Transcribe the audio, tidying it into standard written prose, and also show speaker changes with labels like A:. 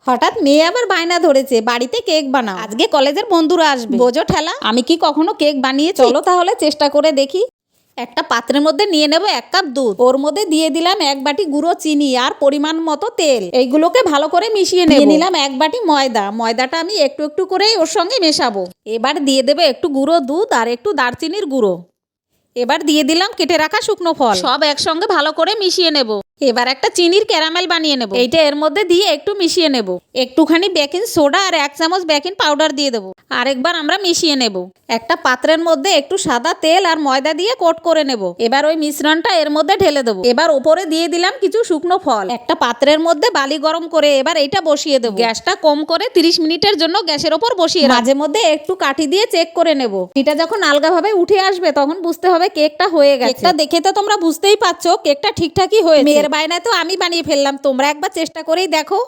A: হঠাৎ মেয়ে আবার বায়না ধরেছে বাড়িতে কেক বানাও, আজকে কলেজের বন্ধুরা আসবে। বোঝো ঠেলা, আমি কি কখনো কেক বানিয়েছি? চলো তাহলে চেষ্টা করে দেখি। একটা পাত্রের মধ্যে নিয়ে নেব 1 কাপ দুধ, ওর মধ্যে দিয়ে দিলাম 1 বাটি গুঁড়ো চিনি আর পরিমাণ মতো তেল। এইগুলোকে ভালো করে মিশিয়ে নিলাম 1 বাটি ময়দা। ময়দাটা আমি একটু একটু করেই ওর সঙ্গে মেশাবো। এবার দিয়ে দেবো একটু গুঁড়ো দুধ আর একটু দারচিনির গুঁড়ো। এবার দিয়ে দিলাম কেটে রাখা শুকনো ফল, সব একসঙ্গে ভালো করে মিশিয়ে নেব। এবার একটা চিনির ক্যারামেল বানিয়ে নেব, এইটা এর মধ্যে দিয়ে একটু মিশিয়ে নেব। একটুখানি বেকিং সোডা আর 1 চামচ বেকিং পাউডার দিয়ে দেবো। আরেকবার আমরা মিশিয়ে নেব। একটা পাত্রের মধ্যে একটু সাদা তেল আর ময়দা দিয়ে কোট করে নেব। এবার ওই মিশ্রণটা এর মধ্যে ঢেলে দেবো। এবার ওপরে দিয়ে দিলাম কিছু শুকনো ফল। একটা পাত্রের মধ্যে বালি গরম করে এবার এইটা বসিয়ে দেবো। গ্যাসটা কম করে 30 মিনিটের জন্য গ্যাসের ওপর বসিয়ে মাঝে মধ্যে একটু কাঠি দিয়ে চেক করে নেব। এটা যখন আলগাভাবে উঠে আসবে তখন বুঝতে হবে কেকটা হয়ে গেছে। কেকটা দেখে তো তোমরা বুঝতেই পারছো কেকটা ঠিকঠাকই হয়েছে। মেয়ের বায়নায় তো আমি বানিয়ে ফেললাম, তোমরা একবার চেষ্টা করেই দেখো।